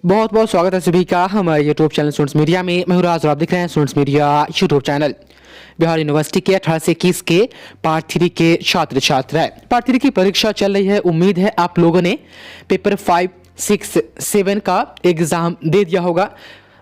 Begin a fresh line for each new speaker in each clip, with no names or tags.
बहुत बहुत स्वागत है सभी का हमारे यूट्यूब चैनल स्टूडेंट्स मीडिया में। मैं हूं राज और आप देख रहे हैं students media YouTube channel. Bihar university के 18 से 21 के पार्ट 3 के छात्र छात्रा है। पार्ट 3 की परीक्षा चल रही है। उम्मीद है आप लोगों ने पेपर 5, 6, 7 का एग्जाम दे दिया होगा।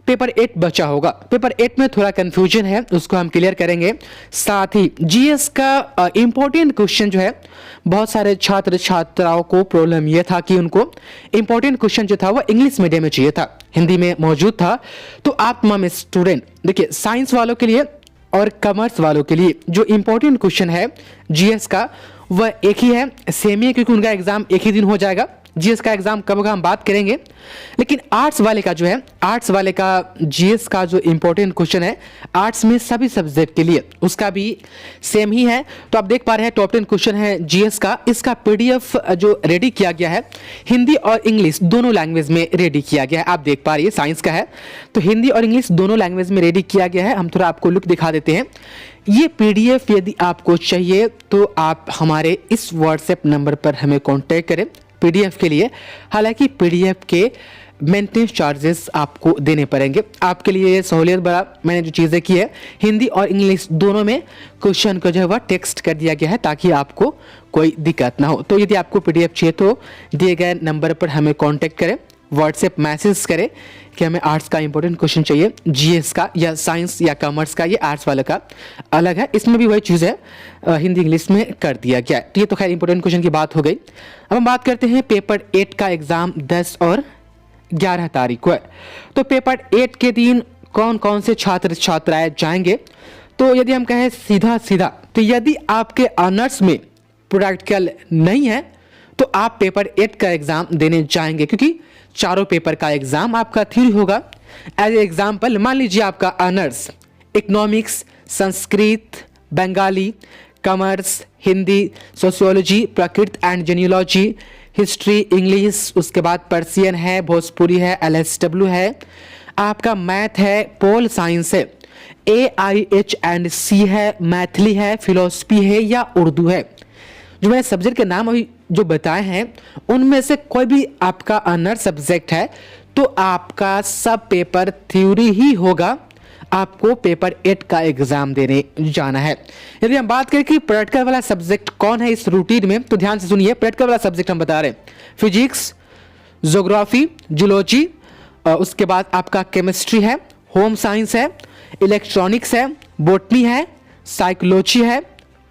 पेपर 8 बचा होगा। पेपर 8 में थोड़ा कंफ्यूजन है, उसको हम क्लियर करेंगे। साथ ही जीएस का इंपॉर्टेंट क्वेश्चन जो है, बहुत सारे छात्र छात्राओं को प्रॉब्लम यह था कि उनको इंपॉर्टेंट क्वेश्चन जो था वो इंग्लिश मीडियम में चाहिए था, हिंदी में मौजूद था। तो आप तमाम स्टूडेंट देखिए, साइंस वालों के लिए और कॉमर्स वालों के लिए जो इंपॉर्टेंट क्वेश्चन है जीएस का वह एक ही है, सेम ही है, क्योंकि उनका एग्जाम एक ही दिन हो जाएगा। जीएस का एग्जाम कब होगा हम बात करेंगे, लेकिन आर्ट्स वाले का जो है, आर्ट्स वाले का जीएस का जो इंपॉर्टेंट क्वेश्चन है आर्ट्स में सभी सब्जेक्ट के लिए उसका भी सेम ही है। तो आप देख पा रहे हैं टॉप 10 क्वेश्चन है जीएस का। इसका पीडीएफ जो रेडी किया गया है हिंदी और इंग्लिश दोनों लैंग्वेज में रेडी किया गया है। आप देख पा रहे हैं साइंस का है तो हिंदी और इंग्लिश दोनों लैंग्वेज में रेडी किया गया है। हम थोड़ा आपको लुक दिखा देते हैं। ये पीडीएफ यदि आपको चाहिए तो आप हमारे इस व्हाट्सएप नंबर पर हमें कांटेक्ट करें पीडीएफ के लिए। हालांकि पीडीएफ के मेंटेनेंस चार्जेस आपको देने पड़ेंगे। आपके लिए सहूलियत बड़ा मैंने जो चीज़ें की है, हिंदी और इंग्लिश दोनों में क्वेश्चन को जो है वह टेक्स्ट कर दिया गया है ताकि आपको कोई दिक्कत ना हो। तो यदि आपको पीडीएफ चाहिए तो दिए गए नंबर पर हमें कांटेक्ट करें, व्हाट्सएप मैसेज करें कि हमें आर्ट्स का इंपॉर्टेंट क्वेश्चन चाहिए, जीएस का या साइंस या कॉमर्स का। ये आर्ट्स वाले का अलग है, इसमें भी वही चीज़ है, हिंदी इंग्लिश में कर दिया गया है। तो ये तो खैर इंपॉर्टेंट क्वेश्चन की बात हो गई। अब हम बात करते हैं पेपर 8 का एग्जाम 10 और 11 तारीख को है। तो पेपर 8 के दिन कौन कौन से छात्र छात्राएं जाएंगे, तो यदि हम कहें सीधा सीधा, तो यदि आपके ऑनर्स में प्रैक्टिकल नहीं है तो आप पेपर 8 का एग्जाम देने जाएंगे, क्योंकि चारों पेपर का एग्जाम आपका थ्योरी होगा। एज एग्जाम्पल मान लीजिए आपका honours economics, Sanskrit, Bengali, commerce, Hindi, sociology, प्रकृति एंड जेनियोलॉजी, हिस्ट्री, इंग्लिश, उसके बाद पर्सियन है, भोजपुरी है, एलएसडब्ल्यू है, आपका मैथ है, पोल साइंस है, AIH&C है, मैथिली है, फिलोसफी है या उर्दू है। जो मैंने सब्जेक्ट के नाम अभी जो बताए हैं उनमें से कोई भी आपका अनर सब्जेक्ट है तो आपका सब पेपर थ्योरी ही होगा। आपको पेपर 8 का एग्जाम देने जाना है। यदि हम बात करें कि प्रैक्टिकल वाला सब्जेक्ट कौन है इस रूटीन में, तो ध्यान से सुनिए। प्रैक्टिकल वाला सब्जेक्ट हम बता रहे हैं फिजिक्स, ज्योग्राफी, जूलॉजी, उसके बाद आपका केमिस्ट्री है, होम साइंस है, इलेक्ट्रॉनिक्स है, बॉटनी है, साइकोलॉजी है,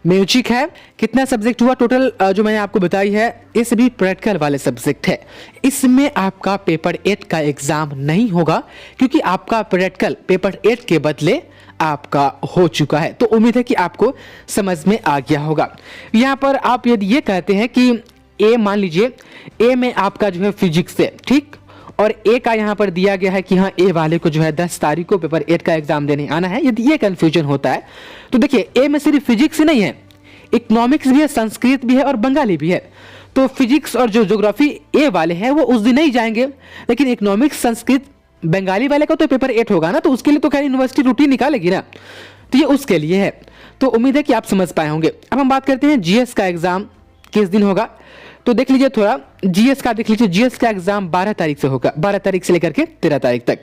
म्यूजिक है। कितना सब्जेक्ट हुआ टोटल जो मैंने आपको बताई है, ये सभी प्रैक्टिकल वाले सब्जेक्ट है। इसमें आपका पेपर 8 का एग्जाम नहीं होगा क्योंकि आपका प्रैक्टिकल पेपर 8 के बदले आपका हो चुका है। तो उम्मीद है कि आपको समझ में आ गया होगा। यहाँ पर आप यदि ये कहते हैं कि ए, मान लीजिए ए में आपका जो है फिजिक्स है, ठीक, और ए का यहाँ पर दिया गया है कि हाँ ए वाले को जो है 10 तारीख को पेपर 8 का एग्जाम देने आना है। यदि ये कंफ्यूजन होता है तो देखिए ए में सिर्फ फिजिक्स नहीं है, इकोनॉमिक्स भी है, संस्कृत भी है और बंगाली भी है। तो फिजिक्स और जो ज्योग्राफी ए वाले हैं वो उस दिन नहीं जाएंगे, लेकिन इकोनॉमिक्स, संस्कृत, बंगाली वाले का तो पेपर 8 होगा ना, तो उसके लिए तो खैर यूनिवर्सिटी रूटीन निकालेगी ना, तो ये उसके लिए है। तो उम्मीद है कि आप समझ पाए होंगे। अब हम बात करते हैं जीएस का एग्जाम किस दिन होगा। तो देख लीजिए थोड़ा जीएस का देख लीजिए। जीएस का एग्जाम 12 तारीख से होगा, 12 तारीख से लेकर के 13 तारीख तक।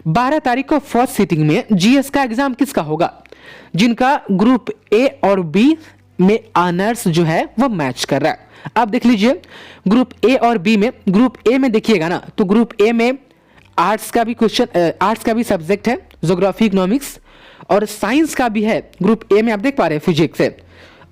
12 तारीख को फर्स्ट सीटिंग में जीएस का एग्जाम किसका होगा, जिनका ग्रुप ए और बी में ऑनर्स जो है वो मैच कर रहा है। आप देख लीजिए ग्रुप ए और बी में, ग्रुप ए में देखिएगा ना, तो ग्रुप ए में आर्ट्स का भी क्वेश्चन, आर्ट्स का भी सब्जेक्ट है, ज्योग्राफी, इकोनॉमिक्स और साइंस का भी है। ग्रुप ए में आप देख पा रहे हैं फिजिक्स है,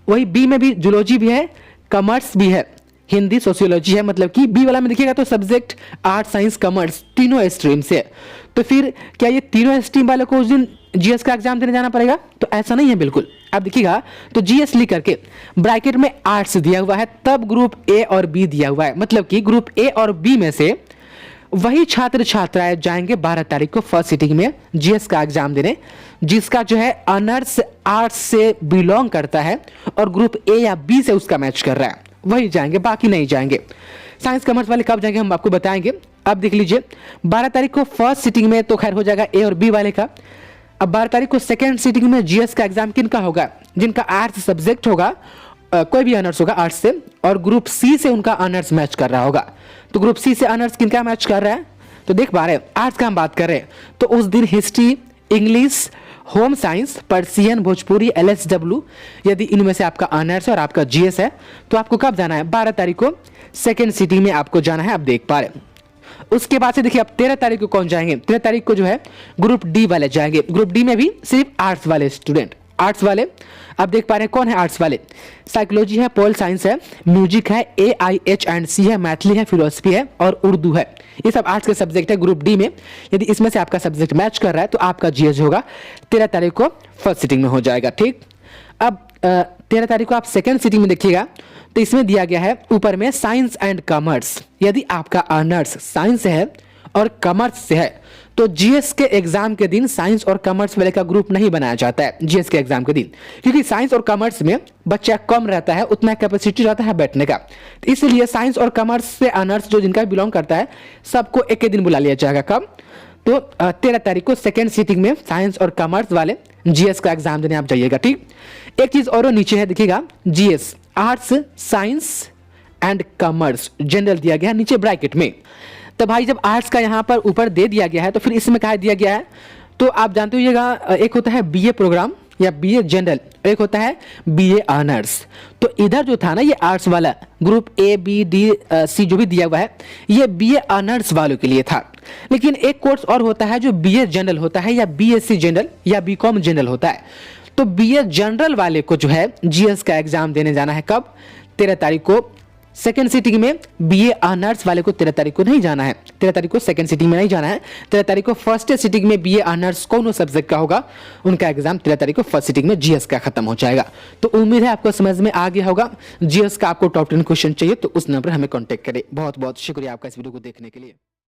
वही बी में भी जूलॉजी भी है, कॉमर्स भी है, हिंदी, सोशियोलॉजी है। मतलब कि बी वाला में देखिएगा तो सब्जेक्ट आर्ट, साइंस, कॉमर्स तीनों स्ट्रीम से है। तो फिर क्या ये तीनों स्ट्रीम वाले को उस दिन जीएस का एग्जाम देने जाना पड़ेगा? तो ऐसा नहीं है बिल्कुल। आप देखिएगा तो जीएस लिख करके ब्रैकेट में आर्ट्स दिया हुआ है, तब ग्रुप ए और बी दिया हुआ है। मतलब कि ग्रुप ए और बी में से वही छात्र छात्राएं जाएंगे 12 तारीख को फर्स्ट सीटिंग में जीएस का एग्जाम देने, जिसका जो है ऑनर्स आर्ट्स से बिलोंग करता है और ग्रुप ए या बी से उसका मैच कर रहा है, वही जाएंगे, बाकी नहीं जाएंगे। साइंस कॉमर्स वाले कब जाएंगे हम आपको बताएंगे। अब देख लीजिए 12 तारीख को फर्स्ट सीटिंग में तो खैर हो जाएगा ए और बी वाले का। अब 12 तारीख को सेकेंड सीटिंग में जीएस का एग्जाम किनका होगा, जिनका आर्ट्स सब्जेक्ट होगा, कोई भी ऑनर्स होगा आर्ट्स से, और ग्रुप सी से उनका ऑनर्स मैच कर रहा होगा। तो ग्रुप सी से ऑनर्स किनका मैच कर रहा है, तो देख पा रहे हैं आर्ट्स का हम बात कर रहे हैं तो उस दिन history, English, home science, Persian, Bhojpuri, LSW यदि इनमें से आपका ऑनर्स है और आपका GS है तो आपको कब जाना है? 12 तारीख को सेकेंड सिटी में आपको जाना है। आप देख पा रहे हैं। उसके बाद से देखिए अब 13 तारीख को कौन जाएंगे? 13 तारीख को जो है ग्रुप डी वाले जाएंगे। ग्रुप डी में भी सिर्फ आर्ट्स वाले स्टूडेंट, आर्ट्स वाले। आप देख पा रहे हैं कौन है आर्ट्स वाले? साइकोलॉजी है, पोल साइंस है, म्यूजिक है, AIH&C है, मैथिली है, फिलोसफी है और उर्दू है। ये सब आर्ट्स के सब्जेक्ट है ग्रुप डी में। यदि इसमें से आपका सब्जेक्ट मैच कर रहा है तो आपका GS होगा 13 तारीख को फर्स्ट सिटिंग में हो जाएगा। ठीक, अब 13 तारीख को आप सेकेंड सिटिंग में देखिएगा तो इसमें दिया गया है ऊपर में साइंस एंड कॉमर्स। यदि आपका ऑनर्स साइंस है और कॉमर्स से है तो GS के एग्जाम के दिन साइंस और कॉमर्स वाले का ग्रुप नहीं बनाया जाता है GS के एग्जाम के दिन, क्योंकि साइंस और कॉमर्स में बच्चा कम रहता है, उतना कैपेसिटी रहता है बैठने का। तो इसलिए साइंस और कॉमर्स से ऑनर्स जो जिनका बिलोंग करता है सबको एक ही दिन बुला लिया जाएगा। कब? तो 13 तारीख को सेकेंड सिटिंग में साइंस और कॉमर्स वाले GS का एग्जाम देने आप जाइएगा। ठीक, एक चीज और नीचे है देखिएगा, GS arts, science and commerce general दिया गया है नीचे ब्रैकेट में। तो भाई जब आर्ट्स का यहाँ पर ऊपर दे दिया गया है तो फिर इसमें क्या दिया गया है? तो आप जानते होइएगा एक होता है BA प्रोग्राम या BA जनरल, एक होता है BA ऑनर्स। तो इधर जो था ना ये आर्ट्स वाला group A, B, D, C जो भी दिया हुआ है ये BA ऑनर्स वालों के लिए था। लेकिन एक कोर्स और होता है जो BA जनरल होता है या BSc जनरल या BCom जनरल होता है। तो BA जनरल वाले को जो है GS का एग्जाम देने जाना है। कब? 13 तारीख को सेकेंड सिटिंग में। BA ऑनर्स वाले को 13 तारीख को नहीं जाना है, 13 तारीख को सेकेंड सिटिंग में नहीं जाना है। 13 तारीख को फर्स्ट सिटिंग में BA ऑनर्स कौन सब्जेक्ट का होगा उनका एग्जाम 13 तारीख को फर्स्ट सिटिंग में GS का खत्म हो जाएगा। तो उम्मीद है आपको समझ में आ गया होगा। GS का आपको टॉप 10 क्वेश्चन चाहिए तो उस नंबर हमें कॉन्टेक्ट करें। बहुत बहुत शुक्रिया आपका इस वीडियो को देखने के लिए।